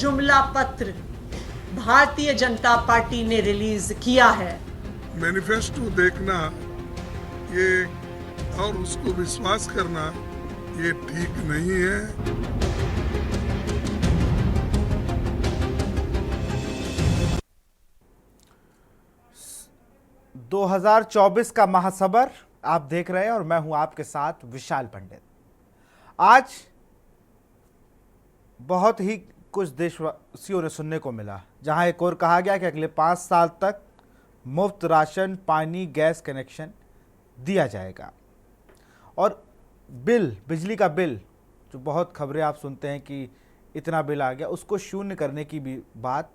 जुमला पत्र भारतीय जनता पार्टी ने रिलीज किया है। मैनिफेस्टो देखना ये और उसको विश्वास करना ये ठीक नहीं है। 2024 का महासबर आप देख रहे हैं और मैं हूं आपके साथ विशाल पंडित। आज बहुत ही कुछ देशवासियों ने सुनने को मिला, जहां एक और कहा गया कि अगले 5 साल तक मुफ्त राशन, पानी, गैस कनेक्शन दिया जाएगा और बिजली का बिल, जो बहुत खबरें आप सुनते हैं कि इतना बिल आ गया, उसको शून्य करने की भी बात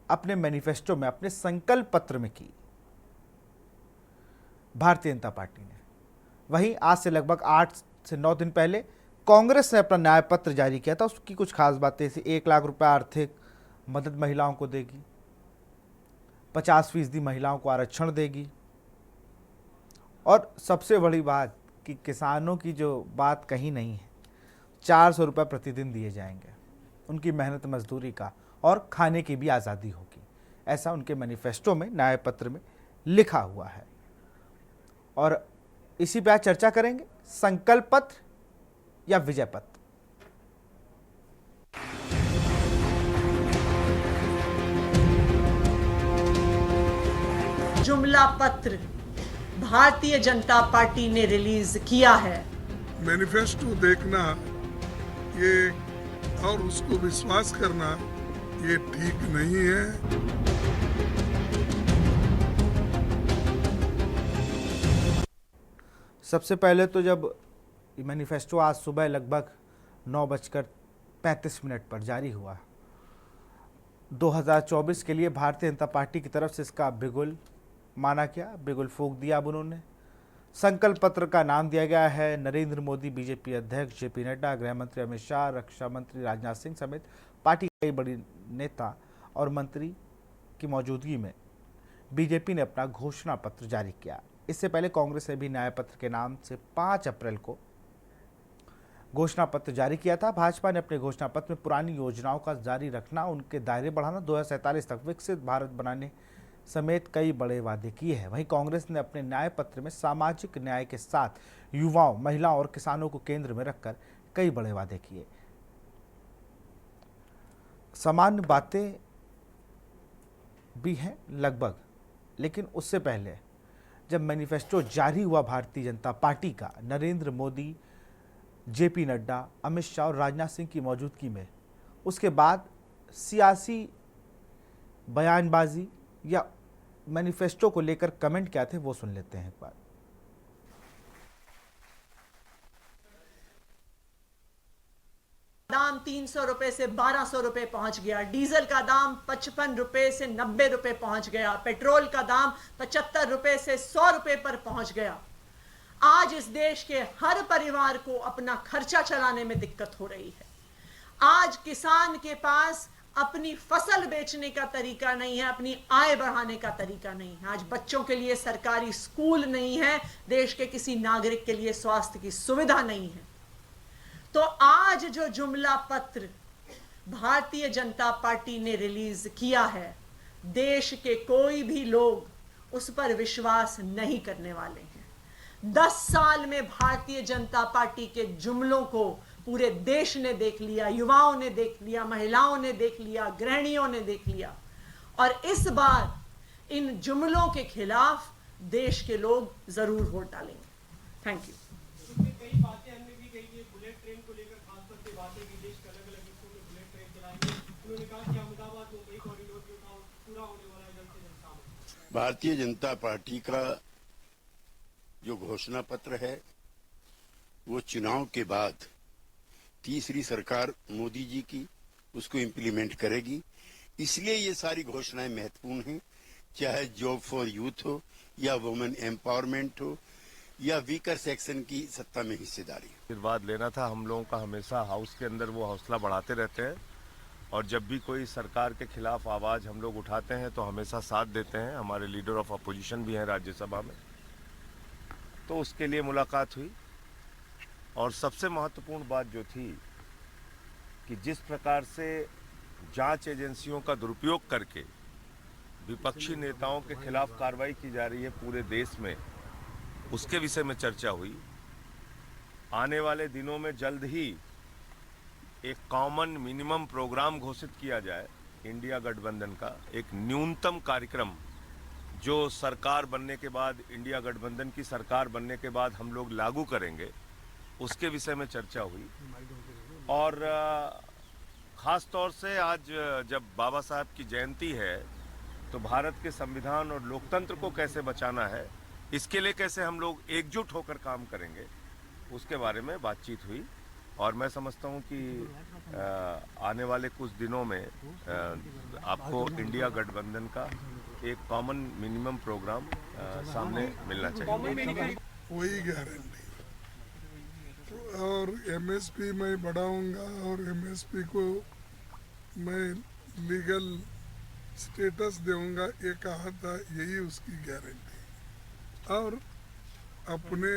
अपने मैनिफेस्टो में, अपने संकल्प पत्र में की भारतीय जनता पार्टी ने। वहीं आज से लगभग 8 से 9 दिन पहले कांग्रेस ने अपना न्याय पत्र जारी किया था। उसकी कुछ खास बातें थी। 1 लाख रुपए आर्थिक मदद महिलाओं को देगी, 50% महिलाओं को आरक्षण देगी और सबसे बड़ी बात कि किसानों की जो बात कहीं नहीं है, 400 रुपये प्रतिदिन दिए जाएंगे, उनकी मेहनत मजदूरी का, और खाने की भी आज़ादी होगी। ऐसा उनके मैनिफेस्टो में, न्याय पत्र में लिखा हुआ है। और इसी पे आज चर्चा करेंगे, संकल्प पत्र या विजय पत्र। जुमला पत्र भारतीय जनता पार्टी ने रिलीज किया है। मैनिफेस्टो देखना ये और उसको विश्वास करना ये ठीक नहीं है। सबसे पहले तो जब मैनिफेस्टो आज सुबह लगभग 9:35 पर जारी हुआ, 2024 के लिए भारतीय जनता पार्टी की तरफ से इसका बिगुल माना गया, बिगुल फूंक दिया अब उन्होंने। संकल्प पत्र का नाम दिया गया है नरेंद्र मोदी, बीजेपी अध्यक्ष जेपी नड्डा, गृह मंत्री अमित शाह, रक्षा मंत्री राजनाथ सिंह समेत पार्टी के कई बड़ी नेता और मंत्री की मौजूदगी में बीजेपी ने अपना घोषणा पत्र जारी किया। इससे पहले कांग्रेस ने भी न्याय पत्र के नाम से 5 अप्रैल को घोषणा पत्र जारी किया था। भाजपा ने अपने घोषणा पत्र में पुरानी योजनाओं का जारी रखना, उनके दायरे बढ़ाना, 2047 तक विकसित भारत बनाने समेत कई बड़े वादे किए हैं। वहीं कांग्रेस ने अपने न्याय पत्र में सामाजिक न्याय के साथ युवाओं, महिलाओं और किसानों को केंद्र में रखकर कई बड़े वादे किए। सामान्य बातें भी हैं लगभग, लेकिन उससे पहले जब मैनिफेस्टो जारी हुआ भारतीय जनता पार्टी का, नरेंद्र मोदी, जेपी नड्डा, अमित शाह और राजनाथ सिंह की मौजूदगी में, उसके बाद सियासी बयानबाजी या मैनिफेस्टो को लेकर कमेंट क्या थे वो सुन लेते हैं एक बार। दाम 300 रुपए से 1200 रुपए पहुंच गया, डीजल का दाम 55 रुपए से 90 रुपए पहुंच गया, पेट्रोल का दाम 75 रुपए से 100 रुपए पर पहुंच गया। आज इस देश के हर परिवार को अपना खर्चा चलाने में दिक्कत हो रही है। आज किसान के पास अपनी फसल बेचने का तरीका नहीं है, अपनी आय बढ़ाने का तरीका नहीं है। आज बच्चों के लिए सरकारी स्कूल नहीं है, देश के किसी नागरिक के लिए स्वास्थ्य की सुविधा नहीं है। तो आज जो जुमला पत्र भारतीय जनता पार्टी ने रिलीज किया है, देश के कोई भी लोग उस पर विश्वास नहीं करने वाले हैं। 10 साल में भारतीय जनता पार्टी के जुमलों को पूरे देश ने देख लिया, युवाओं ने देख लिया, महिलाओं ने देख लिया, गृहिणियों ने देख लिया, और इस बार इन जुमलों के खिलाफ देश के लोग जरूर वोट डालेंगे। Thank you. Bharatiya Janata party का जो घोषणा पत्र है वो चुनाव के बाद तीसरी सरकार मोदी जी की उसको इम्प्लीमेंट करेगी। इसलिए ये सारी घोषणाएं महत्वपूर्ण हैं, चाहे जॉब फॉर यूथ हो या वुमेन एम्पावरमेंट हो या वीकर सेक्शन की सत्ता में हिस्सेदारी। आशीर्वाद लेना था हम लोगों का। हमेशा हाउस के अंदर वो हौसला बढ़ाते रहते हैं और जब भी कोई सरकार के खिलाफ आवाज़ हम लोग उठाते हैं तो हमेशा साथ देते हैं। हमारे लीडर ऑफ अपोजिशन भी हैं राज्यसभा में, तो उसके लिए मुलाकात हुई। और सबसे महत्वपूर्ण बात जो थी कि जिस प्रकार से जांच एजेंसियों का दुरुपयोग करके विपक्षी नेताओं के खिलाफ कार्रवाई की जा रही है पूरे देश में, उसके विषय में चर्चा हुई। आने वाले दिनों में जल्द ही एक कॉमन मिनिमम प्रोग्राम घोषित किया जाए इंडिया गठबंधन का, एक न्यूनतम कार्यक्रम जो सरकार बनने के बाद, इंडिया गठबंधन की सरकार बनने के बाद हम लोग लागू करेंगे, उसके विषय में चर्चा हुई। और ख़ास तौर से आज जब बाबा साहब की जयंती है तो भारत के संविधान और लोकतंत्र को कैसे बचाना है, इसके लिए कैसे हम लोग एकजुट होकर काम करेंगे, उसके बारे में बातचीत हुई। और मैं समझता हूं कि आने वाले कुछ दिनों में आपको इंडिया गठबंधन का एक कॉमन मिनिमम प्रोग्राम सामने मिलना चाहिए। कोई गारंटी। और एमएसपी मैं बढ़ाऊंगा और एमएसपी को मैं लीगल स्टेटस दूंगा, ये कहा था, यही उसकी गारंटी। और अपने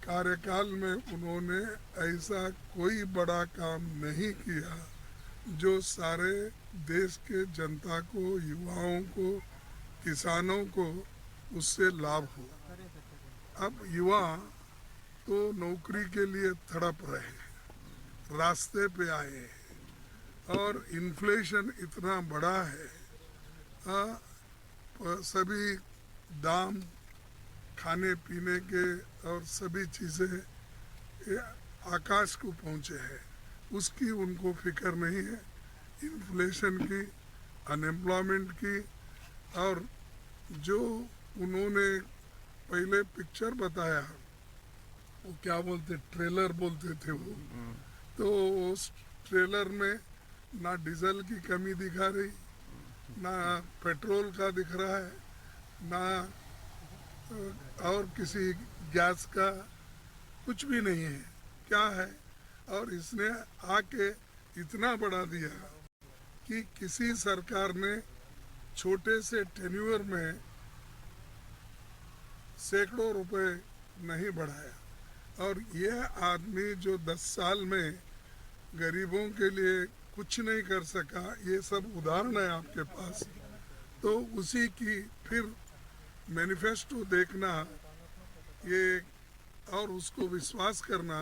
कार्यकाल में उन्होंने ऐसा कोई बड़ा काम नहीं किया जो सारे देश के जनता को, युवाओं को, किसानों को उससे लाभ हो। अब युवा तो नौकरी के लिए तड़प रहे, रास्ते पे आए हैं और इन्फ्लेशन इतना बड़ा है, सभी दाम खाने पीने के और सभी चीज़ें आकाश को पहुँचे हैं, उसकी उनको फिक्र नहीं है। इन्फ्लेशन की, अनएम्प्लॉयमेंट की, और जो उन्होंने पहले पिक्चर बताया, वो क्या बोलते, ट्रेलर बोलते थे वो, तो उस ट्रेलर में ना डीजल की कमी दिखा रही, ना पेट्रोल का दिख रहा है, ना और किसी गैस का, कुछ भी नहीं है। क्या है? और इसने आके इतना बढ़ा दिया कि किसी सरकार ने छोटे से टेन्यूअर में सैकड़ों रुपए नहीं बढ़ाया। और ये आदमी जो 10 साल में गरीबों के लिए कुछ नहीं कर सका, ये सब उदाहरण है आपके पास। तो उसी की फिर मैनिफेस्टो देखना ये और उसको विश्वास करना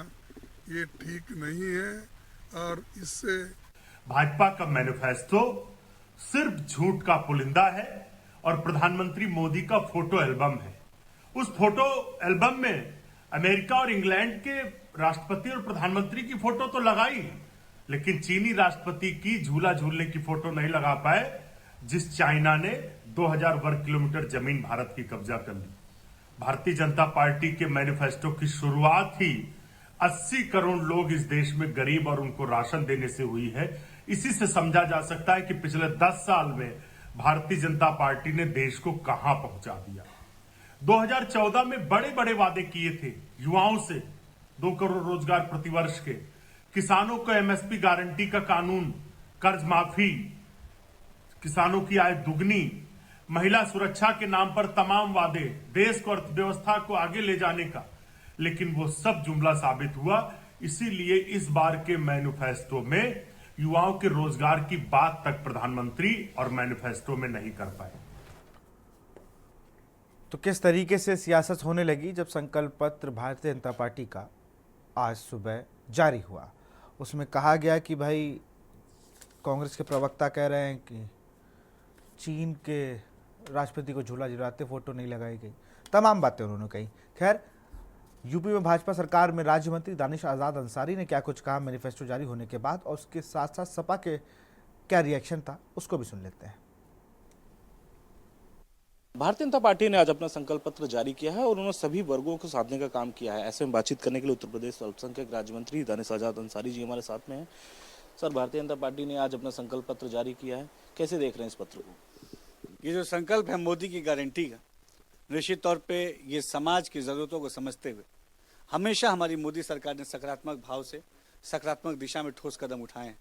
ये ठीक नहीं है। और इससे भाजपा का मैनिफेस्टो सिर्फ झूठ का पुलिंदा है और प्रधानमंत्री मोदी का फोटो एल्बम है। उस फोटो एल्बम में अमेरिका और इंग्लैंड के राष्ट्रपति और प्रधानमंत्री की फोटो तो लगाई, लेकिन चीनी राष्ट्रपति की झूला झूलने की फोटो नहीं लगा पाए, जिस चाइना ने 2000 वर्ग किलोमीटर जमीन भारत की कब्जा कर ली। भारतीय जनता पार्टी के मैनिफेस्टो की शुरुआत ही 80 करोड़ लोग इस देश में गरीब और उनको राशन देने से हुई है। इसी से समझा जा सकता है कि पिछले 10 साल में भारतीय जनता पार्टी ने देश को कहां पहुंचा दिया। 2014 में बड़े बड़े वादे किए थे युवाओं से, 2 करोड़ रोजगार प्रतिवर्ष के, किसानों को एमएसपी गारंटी का कानून, कर्ज माफी, किसानों की आय दुगनी, महिला सुरक्षा के नाम पर तमाम वादे, देश को, अर्थव्यवस्था को आगे ले जाने का, लेकिन वो सब जुमला साबित हुआ। इसीलिए इस बार के मैनिफेस्टो में युवाओं के रोजगार की बात तक प्रधानमंत्री और मैनिफेस्टो में नहीं कर पाए। तो किस तरीके से सियासत होने लगी जब संकल्प पत्र भारतीय जनता पार्टी का आज सुबह जारी हुआ। उसमें कहा गया कि भाई, कांग्रेस के प्रवक्ता कह रहे हैं कि चीन के राष्ट्रपति को झूला झुलाते फोटो नहीं लगाई गई, तमाम बातें उन्होंने कही। खैर, यूपी में भाजपा सरकार में राज्य मंत्री दानिश आजाद अंसारी ने क्या कुछ कहा मैनिफेस्टो जारी होने के बाद, और उसके साथ साथ सपा के क्या रिएक्शन था, उसको भी सुन लेते हैं। भारतीय जनता पार्टी ने आज अपना संकल्प पत्र जारी किया है और उन्होंने सभी वर्गों को साधने का काम किया है। ऐसे में बातचीत करने के लिए उत्तर प्रदेश अल्पसंख्यक राज्य मंत्री दानिश आजाद अंसारी जी हमारे साथ में हैं। सर, भारतीय जनता पार्टी ने आज अपना संकल्प पत्र जारी किया है, कैसे देख रहे हैं इस पत्र को? ये जो संकल्प है मोदी की गारंटी का, निश्चित तौर पे ये समाज की ज़रूरतों को समझते हुए हमेशा हमारी मोदी सरकार ने सकारात्मक भाव से सकारात्मक दिशा में ठोस कदम उठाए हैं।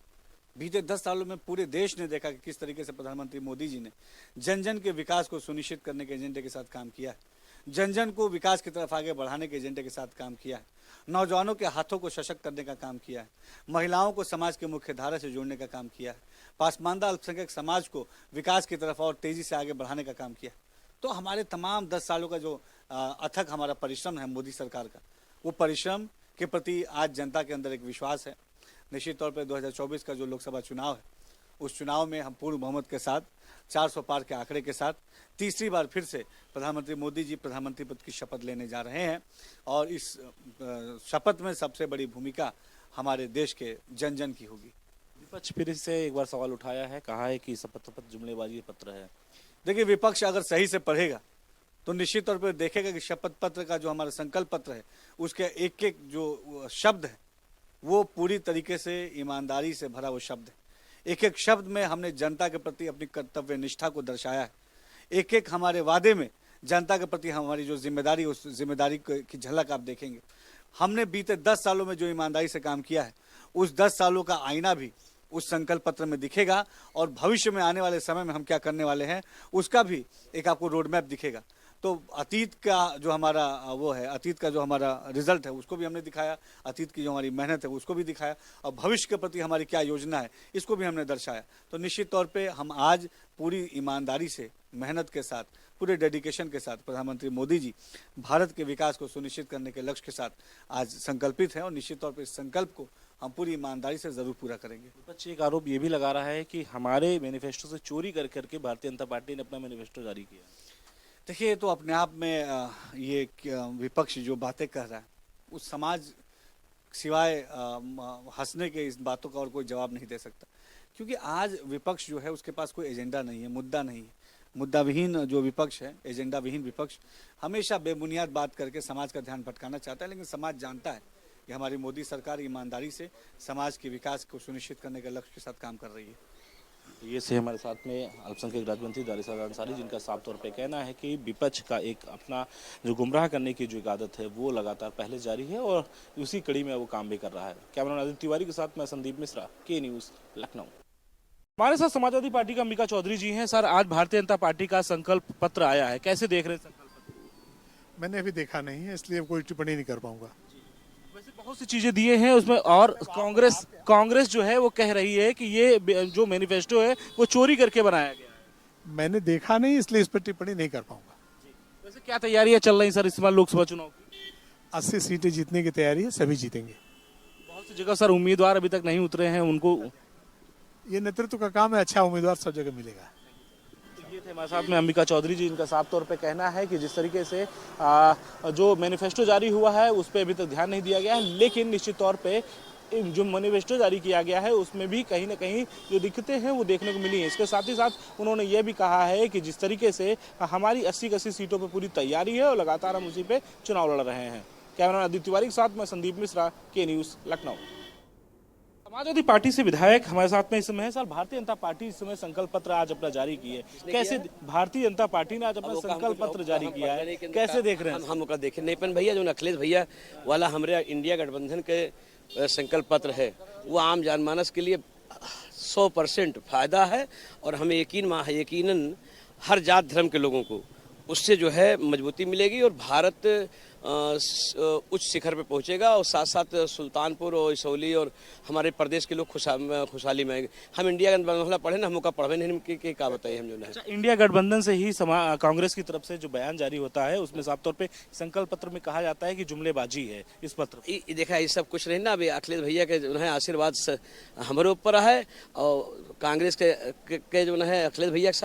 बीते 10 सालों में पूरे देश ने देखा कि किस तरीके से प्रधानमंत्री मोदी जी ने जन जन के विकास को सुनिश्चित करने के एजेंडे के साथ काम किया है, जन जन को विकास की तरफ आगे बढ़ाने के एजेंडे के साथ काम किया है, नौजवानों के हाथों को सशक्त करने का काम किया है, महिलाओं को समाज के मुख्य धारा से जोड़ने का काम किया है, पासमानदा अल्पसंख्यक समाज को विकास की तरफ और तेजी से आगे बढ़ाने का काम किया। तो हमारे तमाम 10 सालों का जो अथक हमारा परिश्रम है मोदी सरकार का, वो परिश्रम के प्रति आज जनता के अंदर एक विश्वास है। निश्चित तौर पर 2024 का जो लोकसभा चुनाव है, उस चुनाव में हम पूर्ण बहुमत के साथ 400 पार के आंकड़े के साथ तीसरी बार फिर से प्रधानमंत्री मोदी जी प्रधानमंत्री पद की शपथ लेने जा रहे हैं। और इस शपथ में सबसे बड़ी भूमिका हमारे देश के जन जन की होगी। विपक्ष फिर से एक बार सवाल उठाया है, कहा है कि शपथ पत्र जुमलेबाजी पत्र है। देखिए, विपक्ष अगर सही से पढ़ेगा तो निश्चित तौर पर देखेगा कि शपथ पत्र का जो हमारा संकल्प पत्र है, उसके एक एक जो शब्द है वो पूरी तरीके से ईमानदारी से भरा वो शब्द है। एक एक शब्द में हमने जनता के प्रति अपनी कर्तव्य निष्ठा को दर्शाया है। एक एक हमारे वादे में जनता के प्रति हमारी जो जिम्मेदारी, उस जिम्मेदारी की झलक आप देखेंगे। हमने बीते 10 सालों में जो ईमानदारी से काम किया है, उस 10 सालों का आईना भी उस संकल्प पत्र में दिखेगा और भविष्य में आने वाले समय में हम क्या करने वाले हैं उसका भी एक आपको रोड मैप दिखेगा। तो अतीत का जो हमारा वो है, अतीत का जो हमारा रिजल्ट है उसको भी हमने दिखाया, अतीत की जो हमारी मेहनत है उसको भी दिखाया, और भविष्य के प्रति हमारी क्या योजना है इसको भी हमने दर्शाया। तो निश्चित तौर पे हम आज पूरी ईमानदारी से, मेहनत के साथ, पूरे डेडिकेशन के साथ प्रधानमंत्री मोदी जी भारत के विकास को सुनिश्चित करने के लक्ष्य के साथ आज संकल्पित हैं और निश्चित तौर पर इस संकल्प को हम पूरी ईमानदारी से जरूर पूरा करेंगे। विपक्ष एक आरोप ये भी लगा रहा है कि हमारे मैनिफेस्टो से चोरी कर करके भारतीय जनता पार्टी ने अपना मैनिफेस्टो जारी किया। देखिए, तो अपने आप में ये विपक्ष जो बातें कह रहा है, उस समाज सिवाय हंसने के इस बातों का और कोई जवाब नहीं दे सकता। क्योंकि आज विपक्ष जो है उसके पास कोई एजेंडा नहीं है, मुद्दा नहीं है। मुद्दा विहीन जो विपक्ष है, एजेंडा विहीन विपक्ष हमेशा बेबुनियाद बात करके समाज का ध्यान भटकाना चाहता है। लेकिन समाज जानता है कि हमारी मोदी सरकार ईमानदारी से समाज के विकास को सुनिश्चित करने के लक्ष्य के साथ काम कर रही है। ये से हमारे साथ में अल्पसंख्यक राज्य मंत्री दानिशा अंसारी, जिनका साफ तौर पे कहना है कि विपक्ष का एक अपना जो गुमराह करने की जो एक आदत है वो लगातार पहले जारी है और उसी कड़ी में वो काम भी कर रहा है। कैमरामैन आदित्य तिवारी के साथ मैं संदीप मिश्रा, के न्यूज़, लखनऊ। हमारे साथ समाजवादी पार्टी का अंबिका चौधरी जी हैं। सर, आज भारतीय जनता पार्टी का संकल्प पत्र आया है, कैसे देख रहे हैं संकल्प पत्र? मैंने अभी देखा नहीं है, इसलिए कोई टिप्पणी नहीं कर पाऊंगा। वैसे बहुत सी चीजें दिए हैं उसमें, और कांग्रेस जो है वो कह रही है कि ये जो मैनिफेस्टो है वो चोरी करके बनाया गया है। मैंने देखा नहीं, इसलिए इस पर टिप्पणी नहीं कर पाऊंगा। वैसे क्या तैयारियां चल रही सर इस बार लोकसभा चुनाव की? 80 सीटें जीतने की तैयारी है, सभी जीतेंगे। बहुत सी जगह सर उम्मीदवार अभी तक नहीं उतरे हैं, उनको ये नेतृत्व का काम है, अच्छा उम्मीदवार सब जगह मिलेगा। ये थे हमारे साथ में अंबिका चौधरी जी, इनका साफ तौर पे कहना है कि जिस तरीके से जो मैनिफेस्टो जारी हुआ है उस पर अभी तक ध्यान नहीं दिया गया है, लेकिन निश्चित तौर पे जो मैनिफेस्टो जारी किया गया है उसमें भी कहीं ना कहीं जो दिक्कतें हैं वो देखने को मिली हैं। इसके साथ ही साथ उन्होंने ये भी कहा है कि जिस तरीके से हमारी 80 सीटों पर पूरी तैयारी है और लगातार हम उसी पे चुनाव लड़ रहे हैं। कैमरामैन आदित्य तिवारी के साथ मैं संदीप मिश्रा, के न्यूज़, लखनऊ। समाजवादी पार्टी से विधायक हमारे साथ में इस समय है। सर, भारतीय जनता पार्टी इस समय संकल्प पत्र आज अपना जारी की है, कैसे भारतीय जनता पार्टी ने आज अपना संकल्प पत्र जारी किया है, कैसे देख रहे हैं? हम ओकरा देखे नहीं पन भैया, जो अखिलेश भैया वाला हमारे इंडिया गठबंधन के संकल्प पत्र है वो आम जनमानस के लिए 100% फायदा है और हमें यकीनन हर जात धर्म के लोगों को उससे जो है मजबूती मिलेगी और भारत उच्च शिखर पे पहुंचेगा और साथ साथ सुल्तानपुर और इसौली और हमारे प्रदेश के लोग खुशहाली में आएंगे। हम इंडिया गठबंधन पढ़े ना, हम पढ़े नहीं कि क्या बताइए हम जो है। अच्छा, इंडिया गठबंधन से ही कांग्रेस की तरफ से जो बयान जारी होता है उसमें साफ तौर पे संकल्प पत्र में कहा जाता है कि जुमलेबाजी है इस पत्र। देखा ये सब कुछ नहीं ना, अभी अखिलेश भैया के जो है आशीर्वाद हमारे ऊपर है और कांग्रेस के जो है अखिलेश भैया के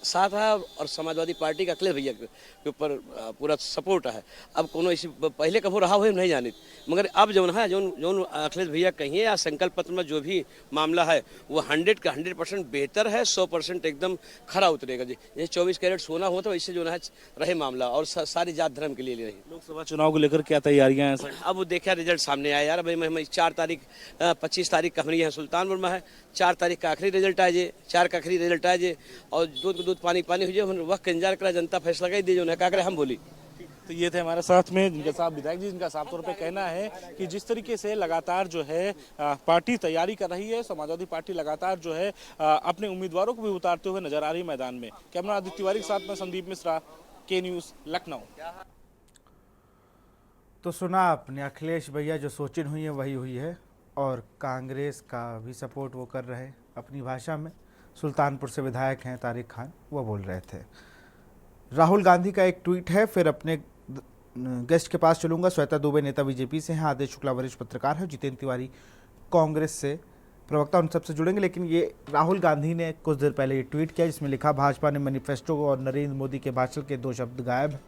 साथ है और समाजवादी पार्टी के अखिलेश भैया के ऊपर पूरा सपोर्ट है। अब कोनो इसी पहले कभो रहा हुए नहीं जानी, मगर अब जो है जो अखिलेश भैया कहिए या संकल्प पत्र में जो भी मामला है वो 100% बेहतर है, 100% एकदम खरा उतरेगा जी। जैसे 24 कैरेट सोना हो तो इससे जो है रहे मामला और सारी जात धर्म के लिए रही। लोकसभा चुनाव को लेकर क्या तैयारियां हैं सर? अब वो देखा रिजल्ट सामने आया यार। अभी मैं 25 तारीख का हमारे यहाँ सुल्तानपुर में है, 4 तारीख का आखिरी रिजल्ट आए जे, 4 का आखिरी रिजल्ट आए जे और दूध पानी हो जाए, वक्त इंतजार करा, जनता फैसला कर दी जो है क्या करे हम बोली। तो ये थे हमारे साथ में जिनके साथ विधायक जी, जिनका साफ तौर पे कहना है कि जिस तरीके से लगातार जो है पार्टी तैयारी कर रही है, समाजवादी पार्टी लगातार जो है अपने उम्मीदवारों को भी उतारते हुए नजर आ रही है मैदान में। कैमरा आदित्य तिवारी के साथ में संदीप मिश्रा, के न्यूज़, लखनऊ। तो सुना आपने, अखिलेश भैया जो सोचिन हुई है वही हुई है और कांग्रेस का भी सपोर्ट वो कर रहे हैं अपनी भाषा में। सुल्तानपुर से विधायक हैं तारिक खान, वो बोल रहे थे। राहुल गांधी का एक ट्वीट है, फिर अपने गेस्ट के पास चलूंगा। श्वेता दुबे नेता बीजेपी से हैं, आदेश शुक्ला वरिष्ठ पत्रकार है, जितेंद्र तिवारी कांग्रेस से प्रवक्ता, उन सबसे जुड़ेंगे। लेकिन ये राहुल गांधी ने कुछ देर पहले ये ट्वीट किया जिसमें लिखा, भाजपा ने मैनिफेस्टो और नरेंद्र मोदी के भाषण के 2 शब्द गायब हैं,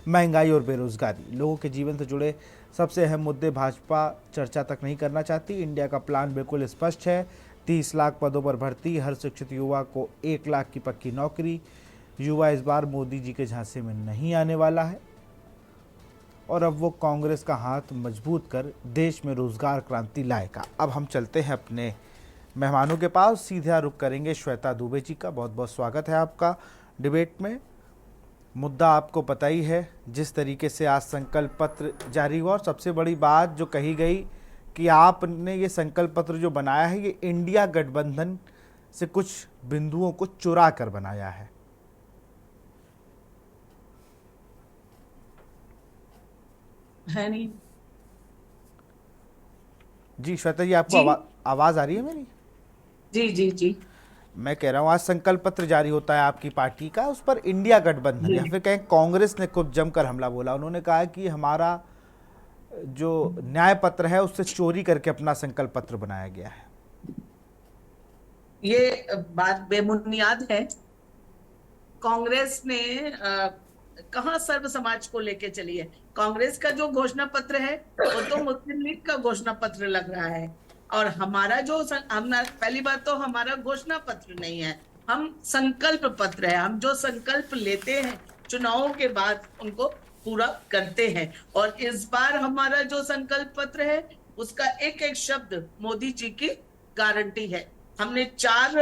महंगाई और बेरोजगारी। लोगों के जीवन से जुड़े सबसे अहम मुद्दे भाजपा चर्चा तक नहीं करना चाहती। इंडिया का प्लान बिल्कुल स्पष्ट है, 30 लाख पदों पर भर्ती, हर शिक्षित युवा को 1 लाख की पक्की नौकरी। युवा इस बार मोदी जी के झांसे में नहीं आने वाला है और अब वो कांग्रेस का हाथ मजबूत कर देश में रोजगार क्रांति लाएगा। अब हम चलते हैं अपने मेहमानों के पास, सीधा रुख करेंगे श्वेता दुबे जी का। बहुत बहुत स्वागत है आपका डिबेट में। मुद्दा आपको पता ही है, जिस तरीके से आज संकल्प पत्र जारी हुआ और सबसे बड़ी बात जो कही गई कि आपने ये संकल्प पत्र जो बनाया है ये इंडिया गठबंधन से कुछ बिंदुओं को चुरा कर बनाया है। नहीं जी श्वेता जी, आपको आवाज आ रही है मेरी? जी जी जी, मैं कह रहा हूँ आज संकल्प पत्र जारी होता है आपकी पार्टी का, उस पर इंडिया गठबंधन या फिर कहें कांग्रेस ने खूब जमकर हमला बोला। उन्होंने कहा कि हमारा जो न्याय पत्र है उससे चोरी करके अपना संकल्प पत्र बनाया गया है। ये बात बेबुनियाद है। कांग्रेस ने कहां सर्व समाज को लेके चली है। कांग्रेस का जो घोषणा पत्र है वो तो मुस्लिम लीग का घोषणा पत्र लग रहा है, और हमारा जो पहली बात तो हमारा घोषणा पत्र नहीं है, हम संकल्प पत्र है। हम जो संकल्प लेते हैं चुनावों के बाद उनको पूरा करते हैं, और इस बार हमारा जो संकल्प पत्र है उसका एक एक शब्द मोदी जी की गारंटी है। हमने 4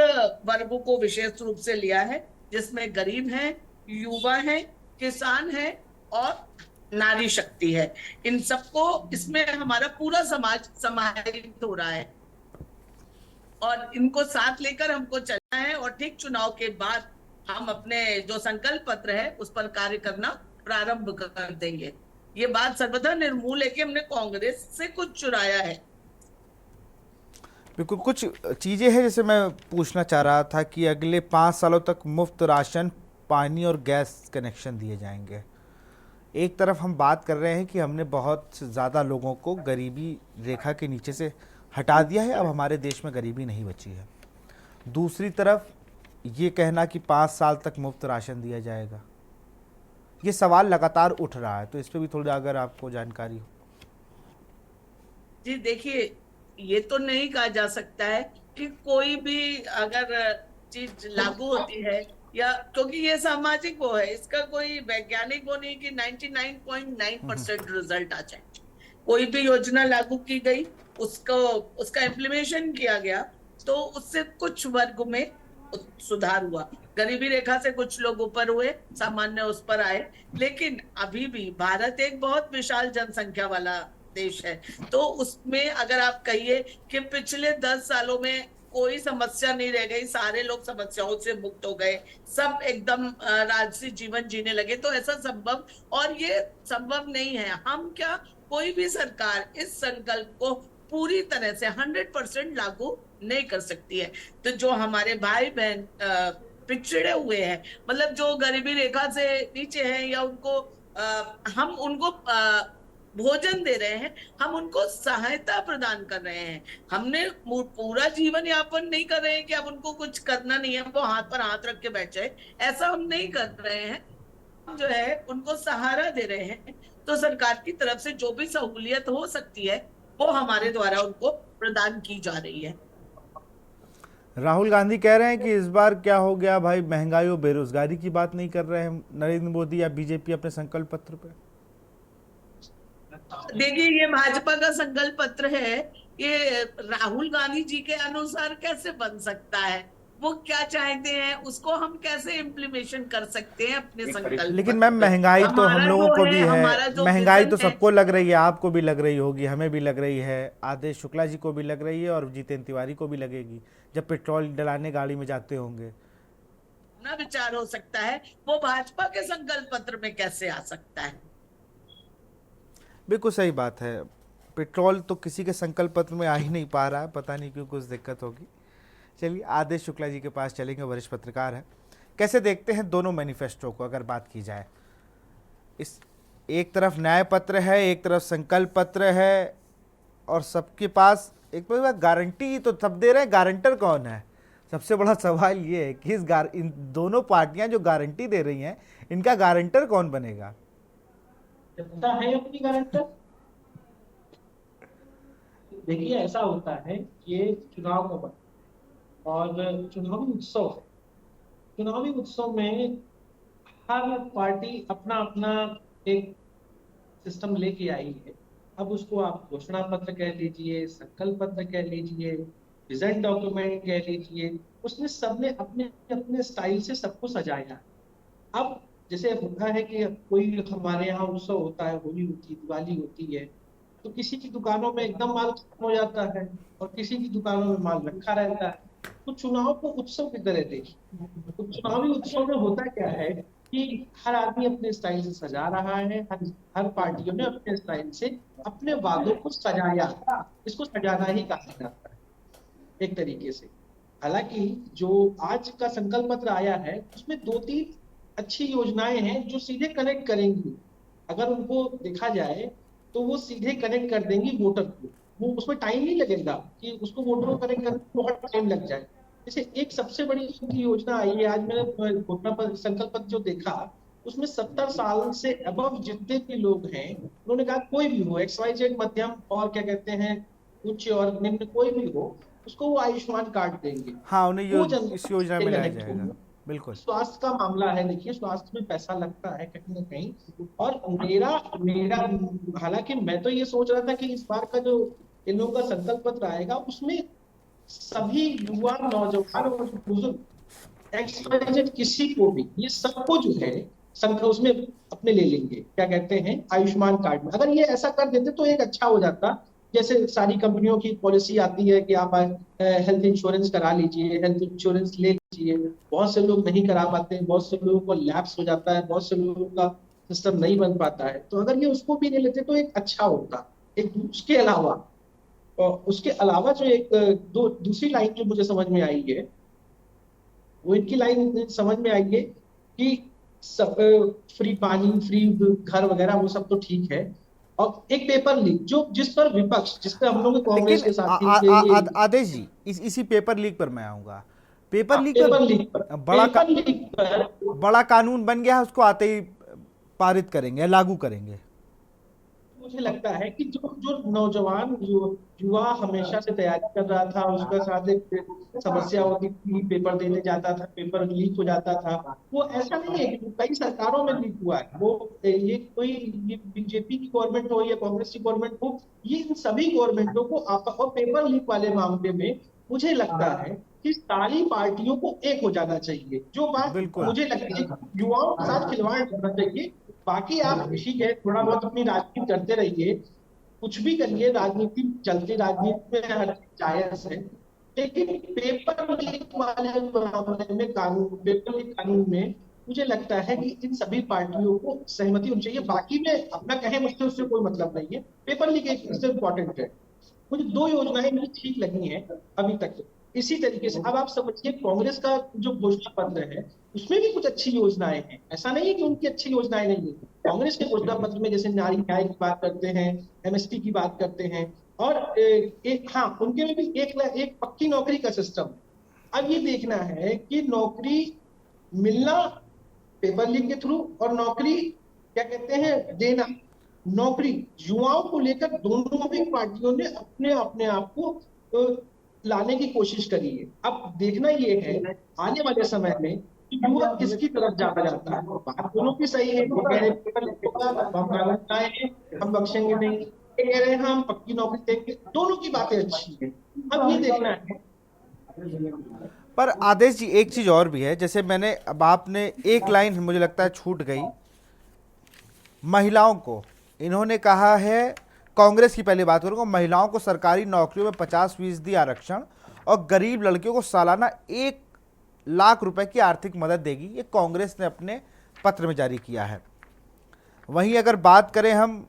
वर्गों को विशेष रूप से लिया है, जिसमें गरीब हैं, युवा हैं, किसान है और नारी शक्ति है। इन सबको इसमें हमारा पूरा समाज समाहित हो रहा है और इनको साथ लेकर हमको चलना है, और ठीक चुनाव के बाद हम अपने जो संकल्प पत्र है उस पर कार्य करना प्रारंभ कर देंगे। ये बात सर्वथा निर्मूल है कि हमने कांग्रेस से कुछ चुराया है। बिल्कुल, कुछ चीज़ें हैं जैसे मैं पूछना चाह रहा था कि अगले 5 सालों तक मुफ्त राशन, पानी और गैस कनेक्शन दिए जाएंगे। एक तरफ हम बात कर रहे हैं कि हमने बहुत ज़्यादा लोगों को गरीबी रेखा के नीचे से हटा दिया है, अब हमारे देश में गरीबी नहीं बची है। दूसरी तरफ ये कहना कि 5 साल तक मुफ्त राशन दिया जाएगा, ये सवाल लगातार उठ रहा है, तो इस पर भी थोड़ा अगर आपको जानकारी हो। जी देखिए, ये तो नहीं कहा जा सकता है कि कोई भी अगर चीज लागू होती है, या क्योंकि ये सामाजिक वो है, इसका कोई वैज्ञानिक वो नहीं कि 99.9% रिजल्ट आ जाए। कोई भी योजना लागू की गई, उसका इम्प्लीमेंटेशन किया गया, तो उससे कुछ वर्ग में सुधार हुआ। गरीबी रेखा से कुछ लोग ऊपर हुए, सामान्य उस पर आए, लेकिन अभी भी भारत एक बहुत विशाल जनसंख्या वाला देश है। तो उसमें अगर आप कहिए कि पिछले 10 सालों में कोई समस्या नहीं रह गई, सारे लोग समस्याओं से मुक्त हो गए, सब एकदम राजसी जीवन जीने लगे, तो ऐसा संभव, और ये संभव नहीं है। हम क्या, कोई भी सरकार इस संकल्प को पूरी तरह से 100% लागू नहीं कर सकती है। तो जो हमारे भाई बहन पिछड़े हुए हैं, मतलब जो गरीबी रेखा से नीचे हैं, या उनको हम उनको भोजन दे रहे हैं, हम उनको सहायता प्रदान कर रहे हैं। हमने पूरा जीवन यापन नहीं कर रहे हैं कि अब उनको कुछ करना नहीं है, वो हाथ पर हाथ रख के बैठ जाए, ऐसा हम नहीं कर रहे हैं। हम जो है उनको सहारा दे रहे हैं। तो सरकार की तरफ से जो भी सहूलियत हो सकती है वो हमारे द्वारा उनको प्रदान की जा रही है। राहुल गांधी कह रहे हैं कि इस बार क्या हो गया भाई, महंगाई और बेरोजगारी की बात नहीं कर रहे हैं नरेंद्र मोदी या बीजेपी अपने संकल्प पत्र पे। देखिए, ये भाजपा का संकल्प पत्र है, ये राहुल गांधी जी के अनुसार कैसे बन सकता है? वो क्या चाहते हैं उसको हम कैसे इम्प्लीमेशन कर सकते हैं अपने संकल्प। लेकिन मैम, महंगाई तो हम लोगों को भी है, महंगाई तो सबको लग रही है, आपको भी लग रही होगी, हमें भी लग रही है, आदेश शुक्ला जी को भी लग रही है और जितेंद्र तिवारी को भी लगेगी जब पेट्रोल डलाने गाड़ी में जाते होंगे। ना विचार हो सकता है, वो भाजपा के संकल्प पत्र में कैसे आ सकता है? बिल्कुल सही बात है, पेट्रोल तो किसी के संकल्प पत्र में आ ही नहीं पा रहा है, पता नहीं क्यों कुछ दिक्कत होगी। चलिए आदेश शुक्ला जी के पास चलेंगे, वरिष्ठ पत्रकार हैं। कैसे देखते हैं दोनों मैनिफेस्टो को अगर बात की जाए? इस एक तरफ न्याय पत्र है, एक तरफ संकल्प पत्र है, और सबके पास एक गारंटी तो सब दे रहे हैं, गारंटर कौन है? सबसे बड़ा सवाल ये है कि इन दोनों पार्टियां जो गारंटी दे रही हैं, इनका गारंटर कौन बनेगा? जनता है अपनी गारंटर। देखिए ऐसा होता है, ये चुनाव का वक्त और चुनावी उत्सव है। चुनावी उत्सव में हर पार्टी अपना अपना एक सिस्टम लेके आई है। अब उसको आप घोषणा पत्र कह लीजिए, संकल्प पत्र कह लीजिए, विजन डॉक्यूमेंट कह लीजिए, उसने सबने अपने अपने स्टाइल से सबको सजाया। अब जैसे होता है कि कोई हमारे यहाँ उत्सव होता है, होली होती है, दिवाली होती है, तो किसी की दुकानों में एकदम माल खत्म हो जाता है और किसी की दुकानों में माल रखा रहता है। तो चुनाव को उत्सव की तरह देखिए। तो चुनावी उत्सव में होता क्या है कि हर आदमी अपने स्टाइल से सजा रहा है, हर पार्टियों ने अपने स्टाइल से अपने वादों को सजाया। इसको सजाना ही कहा जाता है एक तरीके से। हालांकि जो आज का संकल्प पत्र आया है उसमें 2-3 अच्छी योजनाएं हैं जो सीधे कनेक्ट करेंगी। अगर उनको देखा जाए तो वो सीधे कनेक्ट कर देंगी वोटर को। वो उसमें टाइम नहीं लगेगा कि उसको वोटर को कनेक्ट करने में बहुत टाइम लग जाए। जैसे एक सबसे बड़ी उनकी योजना आई है, आज मैंने घोषणा पत्र संकल्प पत्र जो देखा उसमें 70 साल से अबव जितने भी लोग हैं, उन्होंने कहा कोई भी हो, XYZ मध्यम और क्या कहते हैं उच्च और निम्न, कोई भी हो, उसको वो आयुष्मान कार्ड देंगे। हाँ, उन्हें इस योजना में लाया जाएगा। बिल्कुल, स्वास्थ्य का मामला है। देखिए स्वास्थ्य में पैसा लगता है कहीं ना कहीं। और मेरा हालांकि मैं तो ये सोच रहा था कि इस बार का जो इन लोगों का संकल्प पत्र आएगा उसमें सभी युवा, नौजवान और बुजुर्ग XYZ किसी को भी, ये सबको जो है संख्या उसमें अपने ले लेंगे, क्या कहते हैं आयुष्मान कार्ड में। अगर ये ऐसा कर देते तो एक अच्छा हो जाता। जैसे सारी कंपनियों की पॉलिसी आती है कि आप हेल्थ इंश्योरेंस करा लीजिए, हेल्थ इंश्योरेंस ले लीजिए। बहुत से लोग नहीं करा पाते, बहुत से लोगों को लैप्स हो जाता है, बहुत से लोगों का सिस्टम नहीं बन पाता है। तो अगर ये उसको भी ले लेते तो एक अच्छा होता। एक उसके अलावा जो एक दूसरी लाइन जो मुझे समझ में आई है, वो इनकी लाइन समझ में आई है कि सब फ्री पानी, फ्री घर वगैरह वो सब तो ठीक है। और एक पेपर लीक जो जिस पर विपक्ष, जिस पर हम लोग कांग्रेस के साथ आदेश जी, इसी पेपर लीक पर मैं आऊंगा। पेपर लीक पर बड़ा कानून बन गया है, उसको आते ही पारित करेंगे, लागू करेंगे। मुझे लगता है कि जो नौजवान, जो युवा हमेशा से तैयारी कर रहा था, उसका साथ एक समस्या होती थी, पेपर देने जाता था, पेपर लीक हो जाता था। वो ऐसा नहीं है कि कई सरकारों में लीक हुआ है। वो ये बीजेपी की गवर्नमेंट हो या कांग्रेस की गवर्नमेंट हो, ये इन सभी गवर्नमेंटों को और पेपर लीक वाले मामले में मुझे लगता है कि सारी पार्टियों को एक हो जाना चाहिए। जो बात मुझे लगती है युवाओं के साथ खिलवाड़ करना चाहिए। बाकी आप ठीक है, थोड़ा बहुत अपनी राजनीति करते रहिए, कुछ भी करिए, राजनीति चलती, राजनीति में हर जायज है। लेकिन पेपर लीक वाले मामले में पेपर लीक कानून में मुझे लगता है कि इन सभी पार्टियों को सहमति होनी चाहिए। बाकी में अपना कहे मुझसे उससे कोई मतलब नहीं है। पेपर लीक एक सबसे इम्पोर्टेंट है। मुझे 2 योजनाएं मुझे ठीक लगी हैं अभी तक। इसी तरीके से अब आप समझिए कांग्रेस का जो घोषणा पत्र है उसमें भी कुछ अच्छी योजनाएं हैं। ऐसा नहीं है कि उनकी अच्छी योजनाएं नहीं है। कांग्रेस के घोषणा पत्र में जैसे नारी न्याय की बात करते हैं, MSP की बात करते हैं, और उनके में भी एक पक्की नौकरी का सिस्टम। अब ये देखना है कि नौकरी मिलना पेपर लीक के थ्रू और नौकरी क्या कहते हैं देना, नौकरी युवाओं को लेकर दोनों भी पार्टियों ने अपने आप को लाने की कोशिश करी है। अब देखना ये है आने वाले समय में कि युवा किसकी तरफ ज्यादा जाता है। बात दोनों की सही है, हम बख्शेंगे नहीं, ये कह रहे हैं हम पक्की नौकरी देंगे, दोनों की बातें अच्छी है। अब ये देखना है। पर आदेश जी एक चीज और भी है, जैसे मैंने अब आपने एक लाइन मुझे लगता है छूट गई, महिलाओं को इन्होंने कहा है, कांग्रेस की पहले बात करूंगा, महिलाओं को सरकारी नौकरियों में 50% आरक्षण और गरीब लड़कियों को सालाना 1 लाख रुपए की आर्थिक मदद देगी। ये कांग्रेस ने अपने पत्र में जारी किया है। वहीं अगर बात करें हम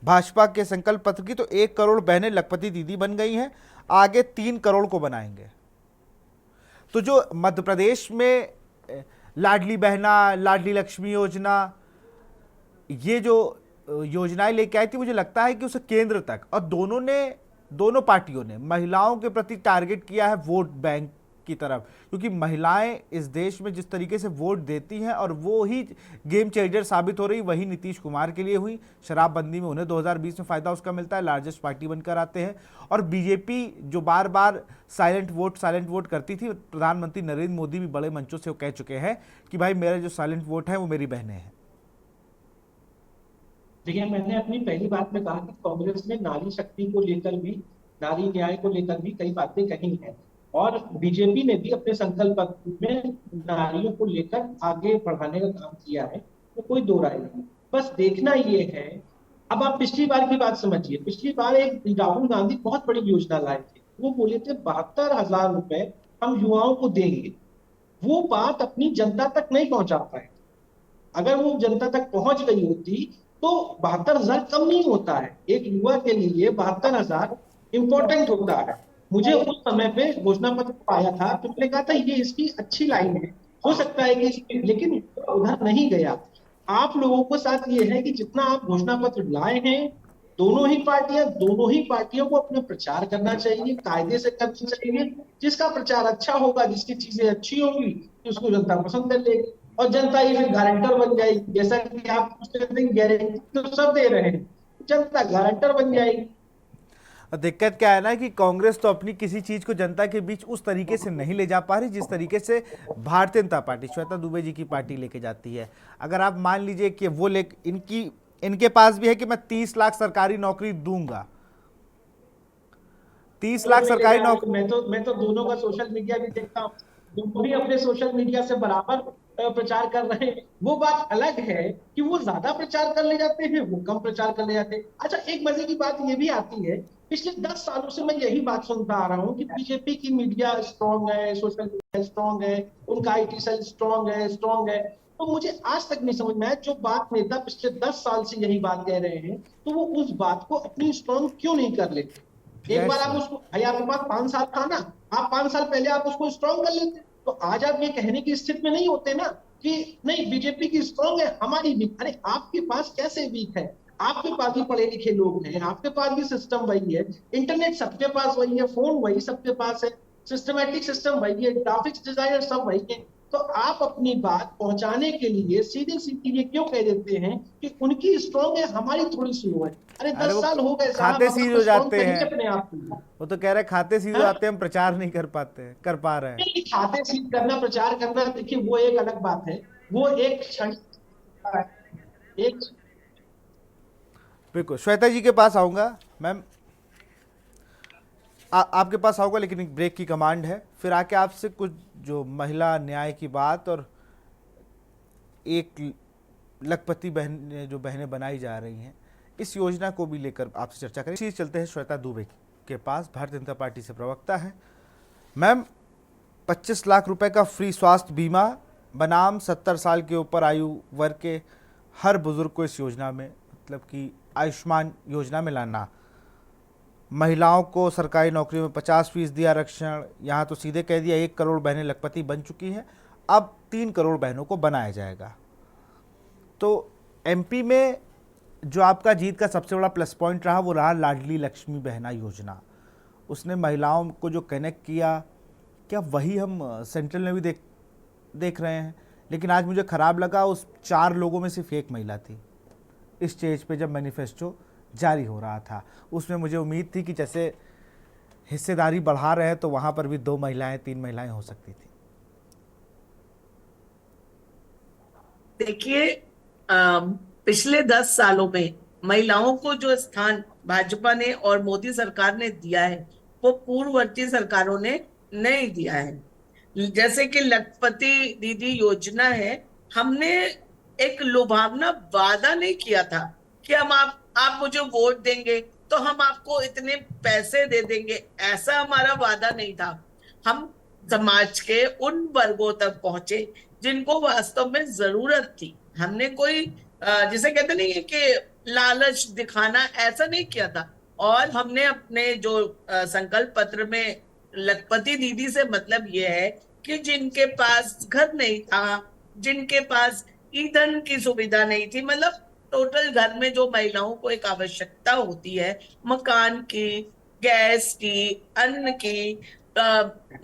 भाजपा के संकल्प पत्र की, तो 1 करोड़ बहनें लखपति दीदी बन गई हैं, आगे 3 करोड़ को बनाएंगे। तो जो मध्य प्रदेश में लाडली बहना, लाडली लक्ष्मी योजना, ये जो योजनाएं लेके आई थी, मुझे लगता है कि उसे केंद्र तक, और दोनों पार्टियों ने महिलाओं के प्रति टारगेट किया है वोट बैंक की तरफ, क्योंकि महिलाएं इस देश में जिस तरीके से वोट देती हैं और वो ही गेम चेंजर साबित हो रही, वही नीतीश कुमार के लिए हुई। शराबबंदी में उन्हें 2020 में फायदा उसका मिलता है, लार्जेस्ट पार्टी बनकर आते हैं। और बीजेपी जो बार बार साइलेंट वोट करती थी, प्रधानमंत्री नरेंद्र मोदी भी बड़े मंचों से वो कह चुके हैं कि भाई मेरा जो साइलेंट वोट है वो मेरी बहनें हैं। देखिए, मैंने अपनी पहली बात में कहा कि कांग्रेस ने नारी शक्ति को लेकर भी, नारी न्याय को लेकर भी कई बातें कही हैं, और बीजेपी ने भी अपने संकल्प पत्र में नारियों को लेकर आगे बढ़ाने का काम किया है, तो कोई दो राय नहीं। बस देखना ये है, अब आप पिछली बार की बात समझिए। पिछली बार एक राहुल गांधी बहुत बड़ी योजना लाए थे, वो बोले थे 72,000 रुपए हम युवाओं को देंगे। वो बात अपनी जनता तक नहीं पहुंचा पाए। अगर वो जनता तक पहुंच गई होती तो 72,000 कम नहीं होता है। एक युवा के लिए 72,000 इंपॉर्टेंट होता है। मुझे उस समय पे घोषणा पत्र आया था तो मैंने कहा था ये इसकी अच्छी लाइन है, हो सकता है कि लेकिन उधर नहीं गया। आप लोगों को साथ ये है कि जितना आप घोषणा पत्र लाए हैं, दोनों ही पार्टियों को अपना प्रचार करना चाहिए, कायदे से करना चाहिए। जिसका प्रचार अच्छा होगा, जिसकी चीजें अच्छी होंगी, उसको जनता पसंद कर लेगी और जनता ये फिर गारंटर बन जाएगी। जैसा कि आप गारंटी तो सब दे रहे हैं, जनता गारंटर बन जाएगी। दिक्कत क्या है ना कि कांग्रेस तो अपनी किसी चीज को जनता के बीच उस तरीके से नहीं ले जा पा रही जिस तरीके से भारतीय जनता पार्टी, श्वेता दुबे जी की पार्टी लेके जाती है। अगर आप मान लीजिए कि वो इनके पास भी है कि मैं 30 लाख सरकारी नौकरी दूंगा, 30 लाख सरकारी नौकरी। मैं तो दोनों का सोशल मीडिया भी देखता हूँ, दोनों भी अपने सोशल मीडिया से बराबर प्रचार कर रहे हैं। वो बात अलग है कि वो ज्यादा प्रचार कर ले जाते हैं, वो कम प्रचार कर ले जाते हैं। अच्छा, एक मजे की बात ये भी आती है, पिछले 10 सालों से मैं यही बात सुनता आ रहा हूँ कि बीजेपी की मीडिया स्ट्रांग है, सोशल मीडिया स्ट्रांग है, उनका आईटी सेल स्ट्रांग है। तो मुझे आज तक नहीं समझ में आया, जो बात नेता पिछले 10 साल से यही बात कह रहे हैं, तो वो उस बात को अपनी स्ट्रांग क्यों नहीं कर लेते। एक बार आप उसको, आपके पास 5 साल था ना, आप 5 साल पहले आप उसको स्ट्रांग कर लेते, तो आज आप ये कहने की स्थिति में नहीं होते ना कि नहीं बीजेपी की स्ट्रांग है, हमारी वीक। अरे आपके पास कैसे वीक है? आपके पास भी पढ़े लिखे लोग हैं, आपके पास भी सिस्टम वही है, इंटरनेट सबके पास वही है, फोन वही सबके पास है, सिस्टमैटिक सिस्टम वही है, ग्राफिक्स डिजाइनर सब वही है। तो आप अपनी बात पहुंचाने के लिए सीधे ये क्यों कह देते हैं कि उनकी स्ट्रांग है, हमारी थोड़ी स्लो है? अरे 10 साल हो गए, खाते सीध हो जाते हैं अपने आप। वो तो कह रहे खाते सीध हो जाते हैं, हम प्रचार नहीं कर पा रहे हैं। खाते सीध करना, प्रचार करना, देखिए वो एक अलग बात है, वो एक क्षण। बिल्कुल, श्वेता जी के पास आऊंगा मैम, आपके पास आऊंगा, लेकिन एक ब्रेक की कमांड है, फिर आके आपसे कुछ जो महिला न्याय की बात और एक लखपति जो बहनें बनाई जा रही हैं, इस योजना को भी लेकर आपसे चर्चा करें। चीज चलते हैं श्वेता दुबे के पास, भारतीय जनता पार्टी से प्रवक्ता है। मैम, 25 लाख रुपए का फ्री स्वास्थ्य बीमा बनाम 70 साल के ऊपर आयु वर्ग के हर बुजुर्ग को इस योजना में, मतलब कि आयुष्मान योजना में लाना, महिलाओं को सरकारी नौकरी में 50% आरक्षण, यहाँ तो सीधे कह दिया 1 करोड़ बहनें लखपति बन चुकी हैं, अब 3 करोड़ बहनों को बनाया जाएगा। तो एमपी में जो आपका जीत का सबसे बड़ा प्लस पॉइंट रहा वो रहा लाडली लक्ष्मी बहना योजना। उसने महिलाओं को जो कनेक्ट किया, क्या वही हम सेंट्रल में भी देख रहे हैं? लेकिन आज मुझे खराब लगा, उस 4 लोगों में सिर्फ एक महिला थी इस स्टेज पे जब मैनिफेस्टो जारी हो रहा था। उसमें मुझे उम्मीद थी कि जैसे हिस्सेदारी बढ़ा रहे हैं तो वहां पर भी 2 महिलाएं 3 महिलाएं हो सकती थी। देखिए, पिछले 10 सालों में महिलाओं को जो स्थान भाजपा ने और मोदी सरकार ने दिया है वो पूर्ववर्ती सरकारों ने नहीं दिया है। जैसे कि लखपति दीदी योजना है, हमने एक लुभावना वादा नहीं किया था कि हम आप मुझे वोट देंगे तो हम आपको इतने पैसे दे देंगे, ऐसा हमारा वादा नहीं था। हम समाज के उन वर्गों तक पहुंचे जिनको वास्तव में जरूरत थी। हमने कोई जिसे कहते नहीं है कि लालच दिखाना ऐसा नहीं किया था। और हमने अपने जो संकल्प पत्र में लखपति दीदी से मतलब ये है कि जिनके पास घर नहीं था, जिनके पास ईंधन की सुविधा नहीं थी, मतलब टोटल घर में जो महिलाओं को एक आवश्यकता होती है, मकान की, गैस की, अन्न की,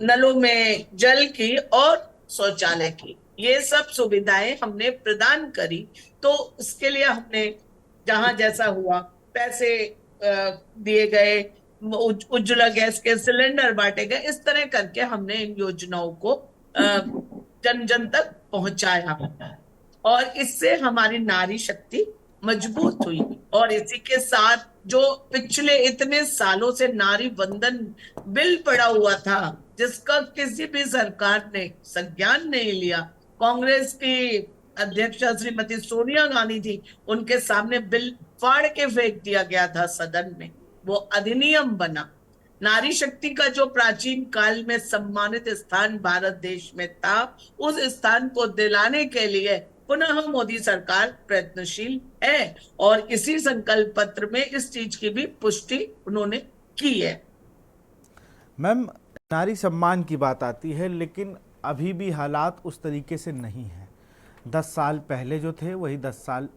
नलों में जल की और शौचालय की, ये सब सुविधाएं हमने प्रदान करी। तो इसके लिए हमने जहां जैसा हुआ पैसे दिए गए, उज्ज्वला गैस के सिलेंडर बांटे गए, इस तरह करके हमने इन योजनाओं को जन जन तक पहुंचाया और इससे हमारी नारी शक्ति मजबूत हुई। और इसी के साथ जो पिछले इतने सालों से नारी वंदन बिल पड़ा हुआ था, जिसका किसी भी सरकार ने संज्ञान नहीं लिया, कांग्रेस की अध्यक्षा श्रीमती सोनिया गांधी थी, उनके सामने बिल फाड़ के फेंक दिया गया था सदन में, वो अधिनियम बना। नारी शक्ति का जो प्राचीन काल में सम्मानित स्थान भारत देश में था, उस स्थान को दिलाने के लिए पुनः मोदी सरकार प्रयत्नशील है और इसी संकल्प पत्र में इस चीज की भी पुष्टि उन्होंने की है। मैम, नारी सम्मान की बात आती है, लेकिन अभी भी हालात उस तरीके से नहीं है। 10 साल पहले जो थे वही 10 साल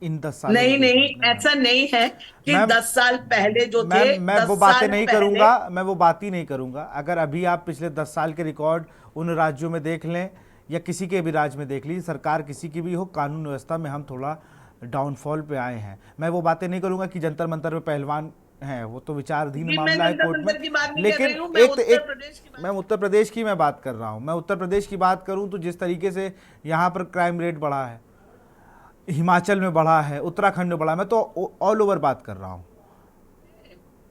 इन 10 साल नहीं, ऐसा नहीं है कि 10 साल पहले जो थे, मैं वो बातें नहीं करूंगा, मैं वो बात ही नहीं करूंगा। अगर अभी आप पिछले 10 साल के रिकॉर्ड उन राज्यों में देख लें या किसी के भी राज्य में देख लीजिए, सरकार किसी की भी हो, कानून व्यवस्था में हम थोड़ा डाउनफॉल पे आए हैं। मैं वो बातें नहीं करूंगा कि जंतर मंतर में पहलवान हैं, वो तो विचाराधीन मामला है कोर्ट में। लेकिन मैं उत्तर प्रदेश की मैं बात कर रहा हूँ। मैं उत्तर प्रदेश की बात करूँ तो जिस तरीके से यहाँ पर क्राइम रेट बढ़ा है, हिमाचल में बढ़ा है, उत्तराखंड में बढ़ा है, मैं तो ऑल ओवर बात कर रहा हूँ।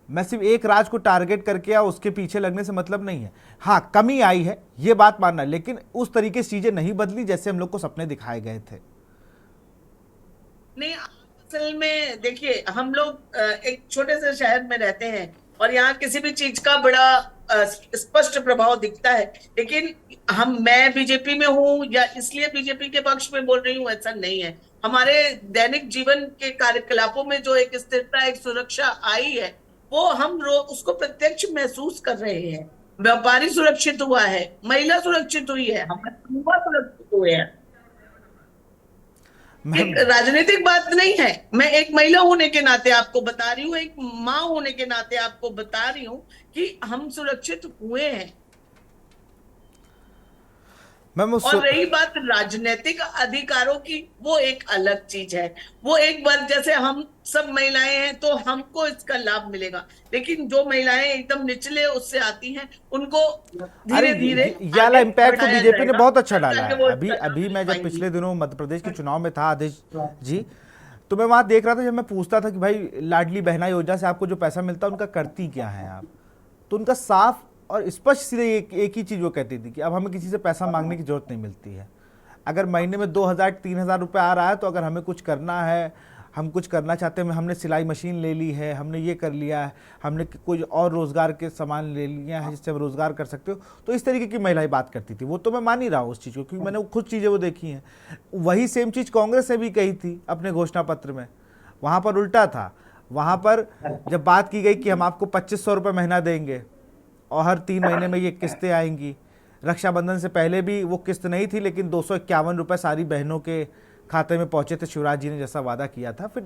मैं सिर्फ एक राज्य को टारगेट करके या उसके पीछे लगने से मतलब नहीं है। हाँ, कमी आई है, ये बात मानना, लेकिन उस तरीके से चीजें नहीं बदली जैसे हम लोग को सपने दिखाए गए थे। नहीं, असल में देखिए, हम लोग एक छोटे से शहर में रहते हैं और यहाँ किसी भी चीज का बड़ा स्पष्ट प्रभाव दिखता है, लेकिन मैं बीजेपी में हूँ या इसलिए बीजेपी के पक्ष में बोल रही हूँ, ऐसा नहीं है। हमारे दैनिक जीवन के कार्यकलापों में जो एक स्थिरता, एक सुरक्षा आई है, वो हम उसको प्रत्यक्ष महसूस कर रहे हैं। व्यापारी सुरक्षित हुआ है, महिला सुरक्षित हुई है, हमारे युवा सुरक्षित हुए हैं। एक राजनीतिक बात नहीं है, मैं एक महिला होने के नाते आपको बता रही हूँ, एक माँ होने के नाते आपको बता रही हूँ कि हम सुरक्षित हुए हैं। और रही बात राजनीतिक अधिकारों की, वो एक अलग चीज है। वो एक बार जैसे हम सब महिलाएं हैं तो हमको इसका लाभ मिलेगा, लेकिन जो महिलाएं एकदम निचले उससे आती हैं, उनको धीरे धीरे ये इम्पैक्ट तो बीजेपी ने बहुत अच्छा डाला है। अभी मैं जब पिछले दिनों मध्य प्रदेश के चुनाव में था आदेश जी, तो मैं वहां देख रहा था, जब मैं पूछता था कि भाई लाडली बहना योजना से आपको जो पैसा मिलता है उनका करती क्या है आप, तो उनका साफ और स्पष्ट सीधे एक ही चीज़ वो कहती थी कि अब हमें किसी से पैसा मांगने की जरूरत नहीं मिलती है। अगर महीने में 2000-3000 रुपये आ रहा है, तो अगर हमें कुछ करना है, हम कुछ करना चाहते हैं, हमने सिलाई मशीन ले ली है, हमने ये कर लिया है, हमने कोई और रोज़गार के सामान ले लिया है जिससे हम रोज़गार कर सकते हो, तो इस तरीके की महिलाएं बात करती थी। वो तो मैं मान ही रहा हूँ उस चीज़ को, क्योंकि मैंने खुद चीज़ें वो देखी हैं। वही सेम चीज़ कांग्रेस ने भी कही थी अपने घोषणा पत्र में। वहाँ पर उल्टा था, वहाँ पर जब बात की गई कि हम आपको 2500 रुपये महीना देंगे और हर 3 महीने में ये किस्तें आएंगी। रक्षाबंधन से पहले भी वो किस्त नहीं थी, लेकिन 251 रुपये सारी बहनों के खाते में पहुंचे थे, शिवराज जी ने जैसा वादा किया था। फिर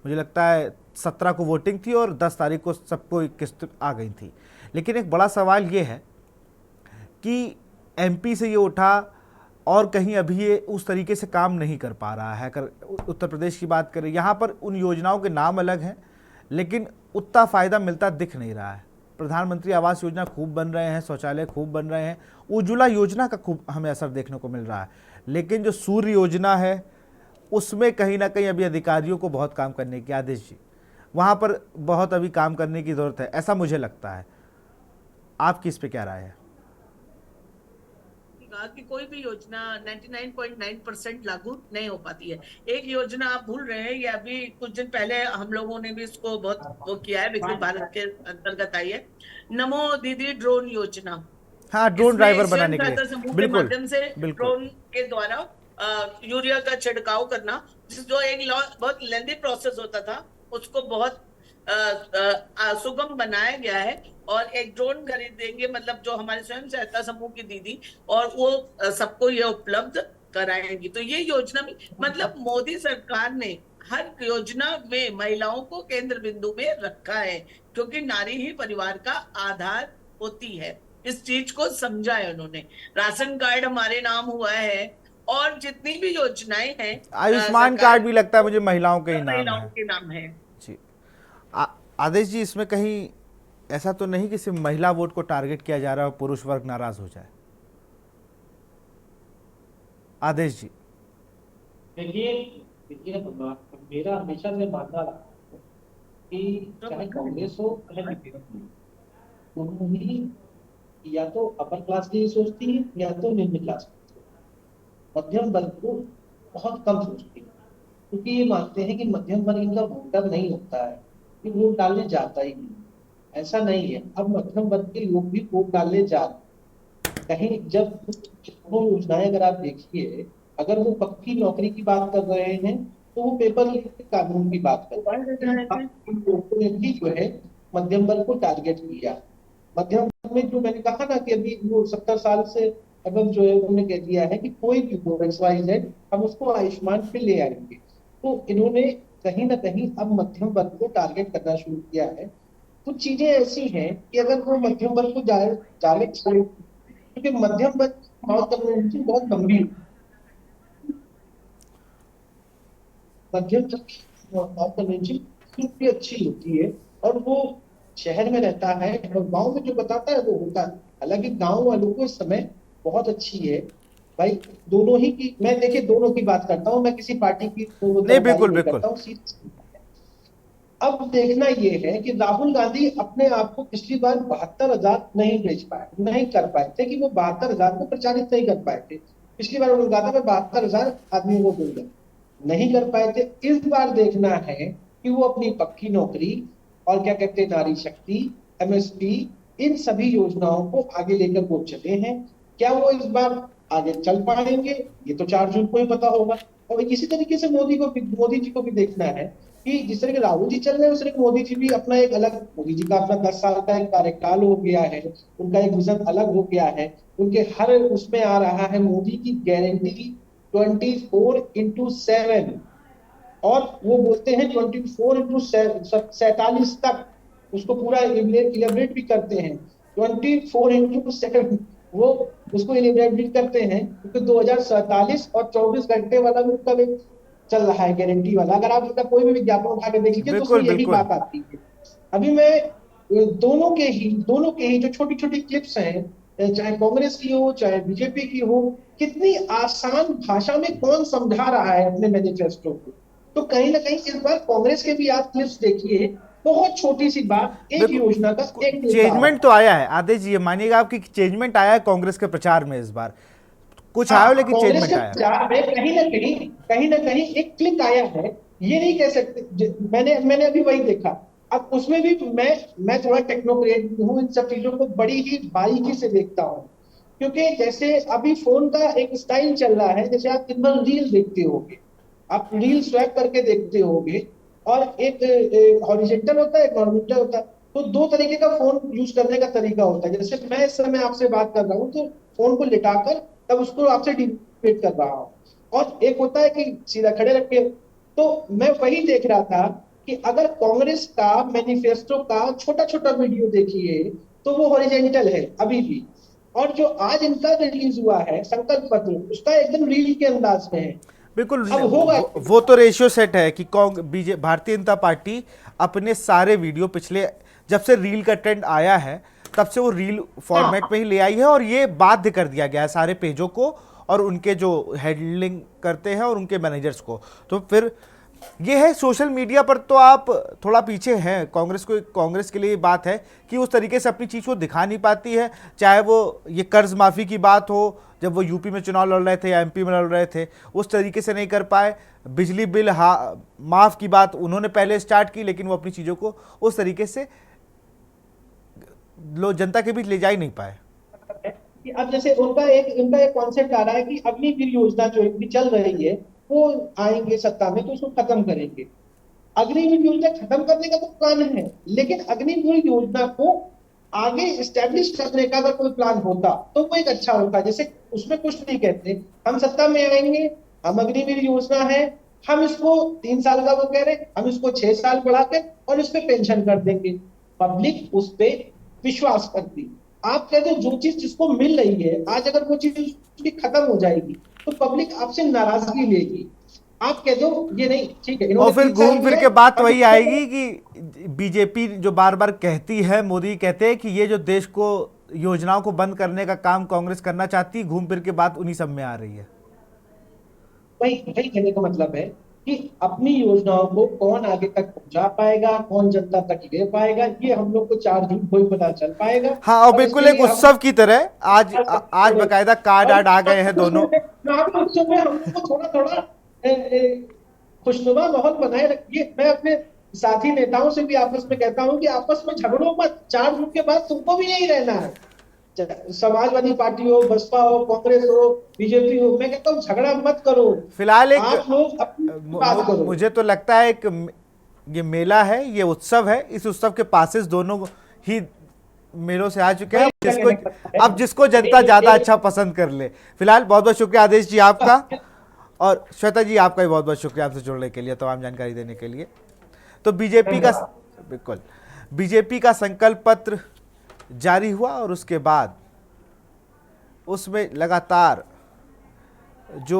मुझे लगता है 17 को वोटिंग थी और 10 तारीख को सबको किस्त आ गई थी। लेकिन एक बड़ा सवाल ये है कि एमपी से ये उठा और कहीं अभी ये उस तरीके से काम नहीं कर पा रहा है। अगर उत्तर प्रदेश की बात करें, यहाँ पर उन योजनाओं के नाम अलग हैं, लेकिन उतना फ़ायदा मिलता दिख नहीं रहा है। प्रधानमंत्री आवास योजना खूब बन रहे हैं, शौचालय खूब बन रहे हैं, उज्ज्वला योजना का खूब हमें असर देखने को मिल रहा है, लेकिन जो सूर्य योजना है उसमें कहीं ना कहीं अभी अधिकारियों को बहुत काम करने की, आदेश जी, वहाँ पर बहुत अभी काम करने की ज़रूरत है, ऐसा मुझे लगता है। आपकी इस पर क्या राय है? कि कोई भी योजना 99.9% लागू नहीं हो पाती है। एक योजना आप भूल रहे हैं, ये अभी कुछ दिन पहले हम लोगों ने भी इसको बहुत वो किया है, विकसित भारत के अंतर्गत आई है, नमो दीदी ड्रोन योजना। हाँ, ड्रोन ड्राइवर बनाने के लिए, बिल्कुल, माध्यम से ड्रोन के द्वारा यूरिया का छिड़काव करना, जो एक बहुत लेंदी प्रोसेस होता था, उसको बहुत सुगम बनाया गया है। और एक ड्रोन खरीदेंगे, मतलब जो हमारे स्वयं सहायता समूह की दीदी, और वो सबको ये उपलब्ध कराएंगी। तो ये योजना भी, मतलब मोदी सरकार ने हर योजना में महिलाओं को केंद्र बिंदु में रखा है, क्योंकि नारी ही परिवार का आधार होती है। इस चीज को समझा है उन्होंने। राशन कार्ड हमारे नाम हुआ है, और जितनी भी योजनाएं हैं, आयुष्मान कार्ड भी लगता है मुझे महिलाओं के ही नाम महिलाओं है। के नाम है। जी आदेश जी, इसमें कहीं ऐसा तो नहीं कि सिर्फ महिला वोट को टारगेट किया जा रहा है और पुरुष वर्ग नाराज हो जाए? आदेश जी। देखिए मेरा हमेशा से मानना रहा है कि चाहे कांग्रेस हो चाहे बीजेपी हो, दोनों ही या तो अपर क्लास के लिए सोचती है या तो निम्न क्लास, मध्यम वर्ग को बहुत कम सोचती है, क्योंकि ये मानते हैं कि मध्यम वर्ग इनका वोटर नहीं होता है, कि वोट डालने जाता ही नहीं। ऐसा नहीं है, अब मध्यम वर्ग के लोग भी वोट डालने जाते। कहीं जब वो योजनाएं अगर आप देखिए, अगर वो पक्की नौकरी की बात कर रहे हैं तो वो पेपर लीक के कानून की बात कर रहे हैं। लोगों ने भी जो है मध्यम वर्ग को टारगेट किया। मध्यम वर्ग में जो मैंने कहा ना कि अभी वो 70 साल से अब जो है उन्होंने कह दिया है कि कोई भी हो XYZ हम उसको आयुष्मान पे ले आएंगे। तो इन्होंने कहीं ना कहीं अब मध्यम वर्ग को टारगेट करना शुरू किया है। कुछ चीजें ऐसी हैं कि अगर वो मध्यम वर्ग को जाने छोड़े, क्योंकि मध्यम वर्ग कम्युनिटी बहुत गंभीर, मध्यम कम्युनिटी अच्छी होती है और वो शहर में रहता है और गांव में जो बताता है वो होता है। हालांकि गांव वालों को इस समय बहुत अच्छी है भाई, दोनों ही की, मैं देखिए दोनों की बात करता हूँ, मैं किसी पार्टी की नहीं, बिल्कुल बिल्कुल। अब देखना ये है कि राहुल गांधी अपने आप को पिछली बार 72,000 नहीं बेच पाए, नहीं कर पाए थे कि वो 72,000 को प्रचारित नहीं कर पाए थे। पिछली बार उन्होंने कहा था मैं 72,000 आदमियों को दूंगा, नहीं कर पाए थे। इस बार देखना है कि वो अपनी पक्की नौकरी और क्या कहते हैं नारी शक्ति, MSP, इन सभी योजनाओं को आगे लेकर वो चले हैं। क्या वो इस बार आगे चल पाएंगे, ये तो 4 जून को ही पता होगा। और इसी तरीके से मोदी जी को भी देखना है कि जिस तरह के राहुल जी चल रहे हैं उस तरह के मोदी जी भी अपना एक अलग, मोदी जी का अपना 10 साल का एक कार्यकाल हो गया है, उनका एक विजन अलग हो गया है। उनके हर उसमें आ रहा है मोदी की गारंटी 24/7, और वो बोलते हैं 24/47 तक, उसको पूरा इलेबरेट भी करते हैं। 24/7 वो उसको इलेबरेट भी करते हैं, क्योंकि 2047 और 24 घंटे वाला भी उनका भी चल रहा है, गारंटी वाला। अगर आप उसका कोई भी विज्ञापन उठा के देख लीजिए तो उसमें यही बात आती है। अभी मैं दोनों के ही जो छोटी छोटी क्लिप्स हैं, चाहे कांग्रेस की हो चाहे बीजेपी की हो, कितनी आसान भाषा में कौन समझा रहा है अपने मैनिफेस्टो को। तो कहीं ना कहीं इस बार कांग्रेस के भी आप क्लिप्स देखिए, बहुत छोटी सी बात, एक योजना का एक चेंजमेंट तो आया है। आदेश जी, ये मानिएगा आपकी चेंजमेंट आया है कांग्रेस के प्रचार में, इस बार कुछ आया लेकिन चेंजमेंट आया है। कहीं ना कहीं एक क्लिक आया है, ये नहीं कह सकते। मैंने अभी वही देखा। अब उसमें भी मैं थोड़ा टेक्नोक्रेट हूँ, इन सब चीजों को बड़ी ही बारीकी से देखता हूँ, क्योंकि जैसे अभी फोन का एक स्टाइल चल रहा है, जैसे आप दिन भर रील देखते होगे, आप रील स्वैप करके देखते होगे, और एक हॉरिजॉन्टल होता है, एक हॉरिजॉन्टल होता है। तो 2 तरीके का फोन यूज करने का तरीका होता है। जैसे मैं इस समय आपसे बात कर रहा हूँ तो फोन को लिटाकर तब उसको आपसे डिबेट कर रहा हूँ, और एक होता है कि सीधा खड़े रख के। तो मैं वही देख रहा था कि अगर कांग्रेस का मैनिफेस्टो का छोटा छोटा वीडियो देखिए तो वो हॉरिजॉन्टल है अभी भी, और जो आज इनका रिलीज हुआ है संकल्प पत्र, उसका एकदम रील के अंदाज में है। बिल्कुल वो तो रेशियो सेट है कि भारतीय जनता पार्टी अपने सारे वीडियो पिछले जब से रील का ट्रेंड आया है तब से वो रील फॉर्मेट में ही ले आई है, और ये बाध्य कर दिया गया है सारे पेजों को और उनके जो हैंडलिंग करते हैं और उनके मैनेजर्स को। तो फिर ये है, सोशल मीडिया पर तो आप थोड़ा पीछे हैं। कांग्रेस के लिए ये बात है कि उस तरीके से अपनी चीज़ को दिखा नहीं पाती है, चाहे वो ये कर्ज माफ़ी की बात हो, जब वो यूपी में चुनाव लड़ रहे थे या MP में लड़ रहे थे, उस तरीके से नहीं कर पाए। बिजली बिल माफ़ की बात उन्होंने पहले स्टार्ट की, लेकिन वो अपनी चीज़ों को उस तरीके से जनता के बीच ले जा ही नहीं पाए। कि अब जैसे उनका एक कॉन्सेप्ट आ रहा है कि अग्निवीर योजना जो भी चल रही है वो आएंगे सत्ता में तो उसको खत्म करेंगे। अग्निवीर योजना खत्म करने का तो प्लान है, लेकिन अग्निवीर योजना को आगे इस्टेब्लिश करने का अगर कोई प्लान होता तो वो एक अच्छा होता। जैसे उसमें कुछ नहीं कहते, हम सत्ता में आएंगे, हम अग्निवीर योजना है, हम इसको 3 साल का वो कह रहे, हम इसको 6 साल बढ़ा के और इस पे पेंशन कर देंगे। पब्लिक उस पे विश्वास करती। आप कहते हो जो चीज जिसको मिल रही है, आज अगर वो चीज उसकी खत्म हो जाएगी तो पब्लिक आपसे नाराजगी लेगी। आप कह दो ये नहीं ठीक है, और फिर घूम फिर के बात वही आएगी कि बीजेपी जो बार बार कहती है, मोदी कहते हैं कि ये जो देश को योजनाओं को बंद करने का काम कांग्रेस करना चाहती है, घूम फिर के बात उन्हीं सब में आ रही है। वही कहने का मतलब है कि अपनी योजनाओं को कौन आगे तक पहुंचा पाएगा, कौन जनता तक ले पाएगा, ये हम लोग को 4 जून को ही पता चल पाएगा। हाँ, और बिल्कुल एक उत्सव की तरह आज बकायदा कार्ड आ गए हैं दोनों। उत्सव में हम लोग को थोड़ा खुशनुमा माहौल बनाए रखिए। मैं अपने साथी नेताओं से भी आपस में कहता हूं कि आपस में झगड़ो मत। 4 जून के बाद तुमको भी यही रहना है, समाजवादी पार्टी हो, बसपा हो, कांग्रेस हो, बीजेपी हो, मैं कहता हूँ झगड़ा मत करो। फिलहाल एक आप लोग अपनी बात करो। मुझे तो लगता है एक ये मेला है, ये उत्सव है, इस उत्सव के पासेस दोनों ही मेलों से आ चुके हैं। अब जिसको जनता ज्यादा अच्छा पसंद कर ले। फिलहाल बहुत बहुत शुक्रिया आदेश जी आपका, और श्वेता जी आपका भी बहुत बहुत शुक्रिया आपसे जुड़ने के लिए, तमाम जानकारी देने के लिए। तो बीजेपी का संकल्प पत्र जारी हुआ और उसके बाद उसमें लगातार जो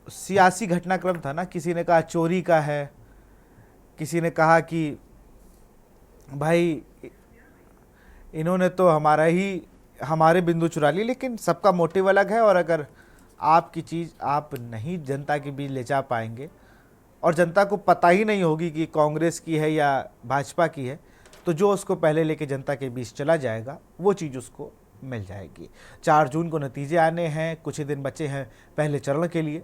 सियासी घटनाक्रम था ना, किसी ने कहा चोरी का है, किसी ने कहा कि भाई इन्होंने तो हमारे बिंदु चुरा ली, लेकिन सबका मोटिव अलग है। और अगर आपकी चीज़ आप नहीं जनता के बीच ले जा पाएंगे और जनता को पता ही नहीं होगी कि कांग्रेस की है या भाजपा की है, तो जो उसको पहले लेके जनता के बीच चला जाएगा वो चीज़ उसको मिल जाएगी। 4 जून को नतीजे आने हैं, कुछ ही दिन बचे हैं पहले चरण के लिए,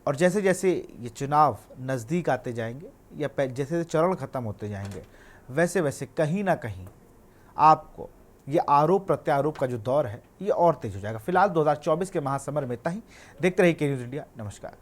और जैसे जैसे ये चुनाव नज़दीक आते जाएंगे या जैसे जैसे चरण ख़त्म होते जाएंगे, वैसे वैसे कहीं ना कहीं आपको ये आरोप प्रत्यारोप का जो दौर है ये और तेज हो जाएगा। फिलहाल 2024 के महासमर में इतना ही। देखते रहिए के न्यूज़ इंडिया। नमस्कार।